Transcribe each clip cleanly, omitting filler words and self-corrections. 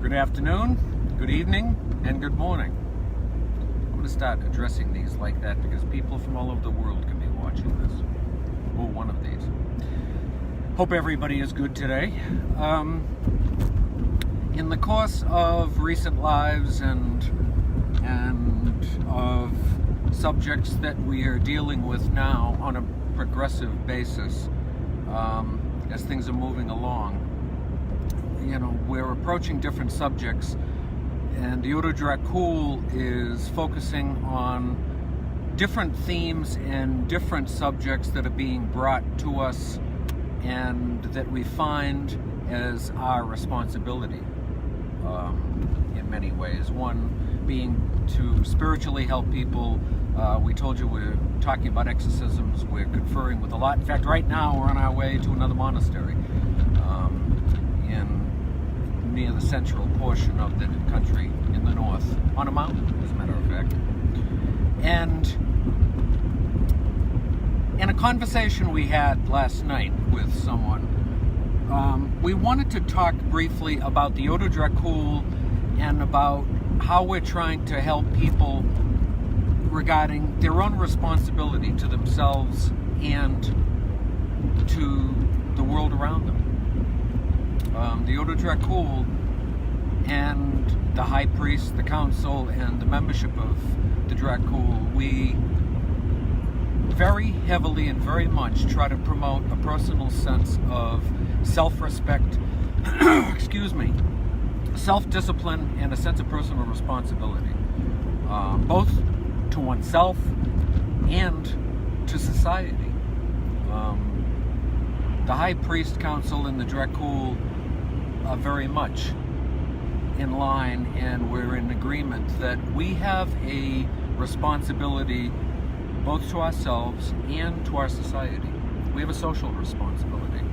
Good afternoon, good evening, and good morning. I'm going to start addressing these like that because people from all over the world can be watching this, or one of these. Hope everybody is good today. In the course of recent lives and of subjects that we are dealing with now on a progressive basis, as things are moving along, we're approaching different subjects, and the Ordo Dracul is focusing on different themes and different subjects that are being brought to us and that we find as our responsibility in many ways. One being to spiritually help people. We told you we're talking about exorcisms. We're conferring with a lot. In fact, right now we're on our way to another monastery near the central portion of the country in the north, on a mountain, as a matter of fact. And in a conversation we had last night with someone, we wanted to talk briefly about the Ordo Dracul and about how we're trying to help people regarding their own responsibility to themselves and to the world around them. The Ordo Dracul and the High Priest, the Council, and the membership of the Dracul, we very heavily and very much try to promote a personal sense of self-respect, self-discipline, and a sense of personal responsibility, both to oneself and to society. The High Priest Council and the Dracul are very much in line, and we're in agreement that we have a responsibility both to ourselves and to our society. We have a social responsibility,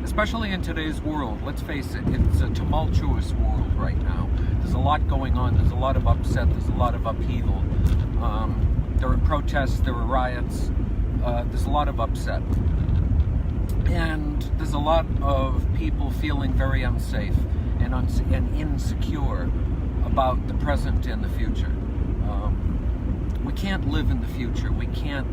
especially in today's world. Let's face it, it's a tumultuous world right now. There's a lot going on. There's a lot of upset. There's a lot of upheaval. There are protests. There are riots. There's a lot of upset. And there's a lot of people feeling very unsafe and insecure about the present and the future. We can't live in the future. We can't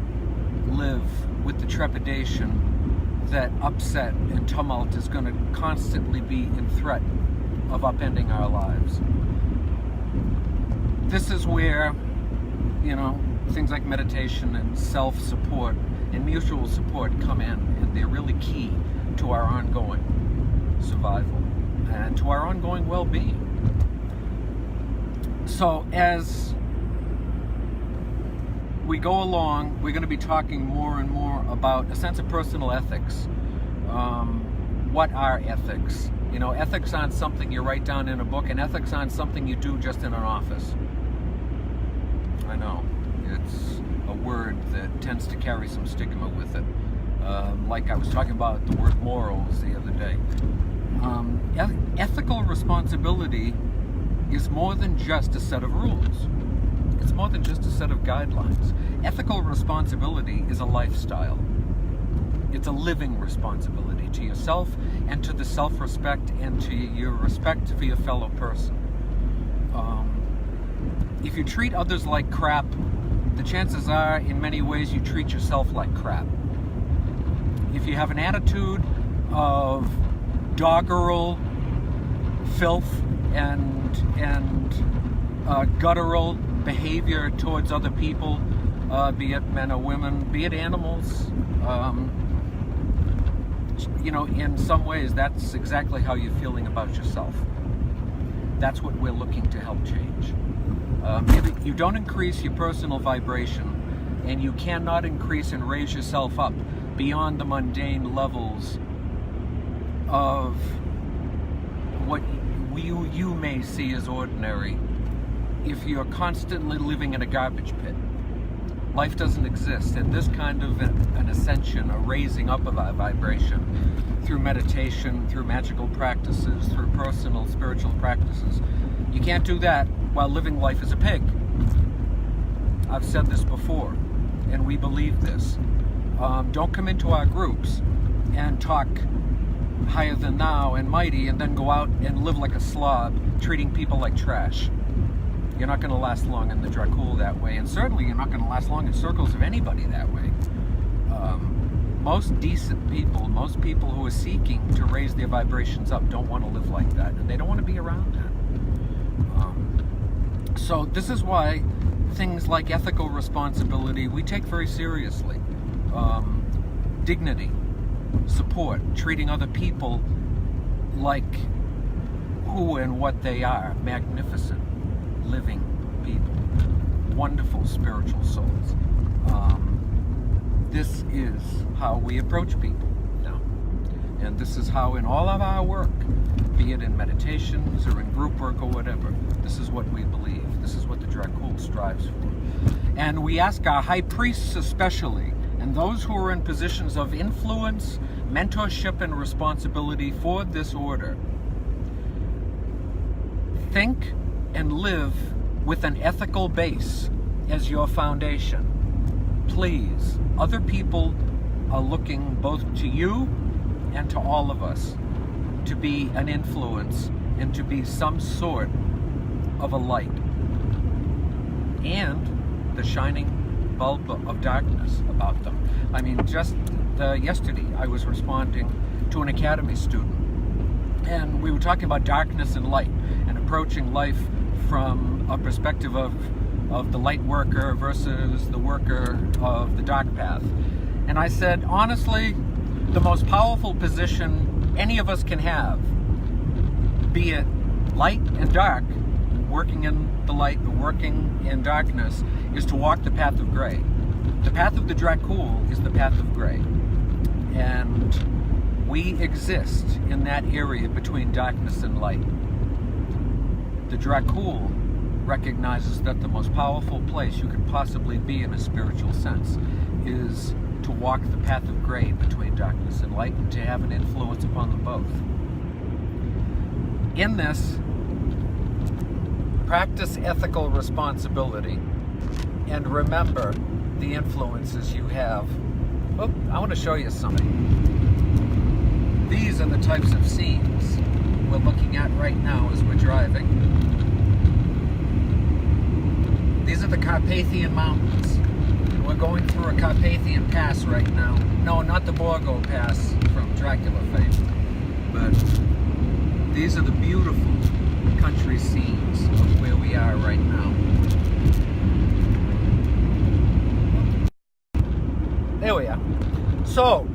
live with the trepidation that upset and tumult is going to constantly be in threat of upending our lives. This is where, things like meditation and self-support and mutual support come in, and they're really key to our ongoing survival and to our ongoing well-being. So as we go along, we're going to be talking more and more about a sense of personal ethics. What are ethics? Ethics aren't something you write down in a book, and ethics aren't something you do just in an office. I know, it's a word that tends to carry some stigma with it. Like I was talking about the word morals the other day. Ethical responsibility is more than just a set of rules. It's more than just a set of guidelines. Ethical responsibility is a lifestyle. It's a living responsibility to yourself and to the self-respect and to your respect for your fellow person. If you treat others like crap, the chances are, in many ways, you treat yourself like crap. If you have an attitude of doggerel, filth, and guttural behavior towards other people, be it men or women, be it animals, in some ways, that's exactly how you're feeling about yourself. That's what we're looking to help change. If you don't increase your personal vibration, and you cannot increase and raise yourself up beyond the mundane levels of what you may see as ordinary, if you're constantly living in a garbage pit, life doesn't exist. And this kind of an ascension, a raising up of our vibration through meditation, through magical practices, through personal spiritual practices, you can't do that while living life as a pig. I've said this before, and we believe this. Don't come into our groups and talk higher than thou and mighty, and then go out and live like a slob, treating people like trash. You're not going to last long in the Dracul that way, and certainly you're not going to last long in circles of anybody that way. Most decent people, most people who are seeking to raise their vibrations up don't want to live like that, and they don't want to be around that. So this is why things like ethical responsibility we take very seriously. Dignity, support, treating other people like who and what they are, magnificent, living people, wonderful spiritual souls. This is how we approach people now. And this is how in all of our work, be it in meditations or in group work or whatever, this is what we believe. This is what the Dracul strives for. And we ask our high priests especially, and those who are in positions of influence, mentorship, and responsibility for this order, think and live with an ethical base as your foundation. Please, other people are looking both to you and to all of us to be an influence and to be some sort of a light and the shining bulb of darkness about them. I mean, just yesterday I was responding to an academy student, and we were talking about darkness and light and approaching life from a perspective of the light worker versus the worker of the dark path. And I said, honestly, the most powerful position any of us can have, be it light and dark, working in the light or working in darkness, is to walk the path of gray. The path of the Dracul is the path of gray. And we exist in that area between darkness and light. The Dracul recognizes that the most powerful place you can possibly be in a spiritual sense is to walk the path of gray between darkness and light and to have an influence upon them both. In this, practice ethical responsibility and remember the influences you have. Oh, I want to show you something. These are the types of scenes we're looking at right now as we're driving. These are the Carpathian Mountains. We're going through a Carpathian Pass right now. No, not the Borgo Pass from Dracula fame. But these are the beautiful country scenes of where we are right now. There we are. So,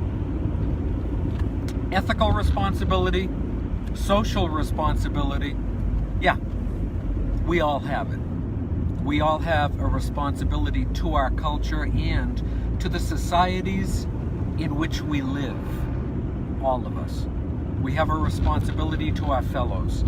ethical responsibility, social responsibility, yeah, we all have it. We all have a responsibility to our culture and to the societies in which we live. All of us. We have a responsibility to our fellows.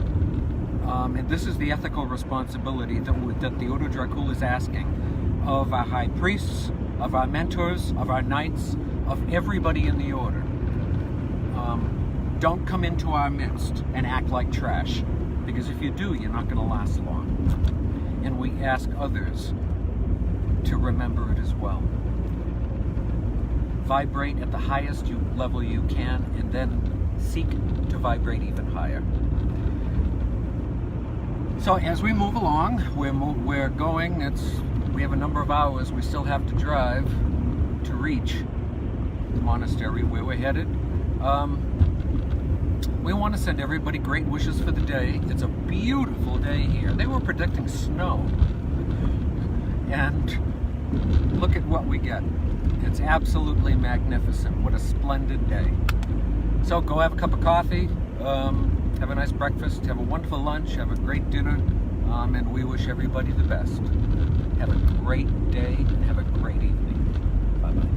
And this is the ethical responsibility that the Ordo Dracul is asking of our high priests, of our mentors, of our knights, of everybody in the order. Don't come into our midst and act like trash, because if you do, you're not going to last long. And we ask others to remember it as well. Vibrate at the highest level you can, and then seek to vibrate even higher. So as we move along, we're going, we have a number of hours we still have to drive to reach the monastery where we're headed. We want to send everybody great wishes for the day. It's a beautiful day here. They were predicting snow. And look at what we get. It's absolutely magnificent. What a splendid day. So go have a cup of coffee, have a nice breakfast, have a wonderful lunch, have a great dinner, and we wish everybody the best. Have a great day and have a great evening. Bye-bye.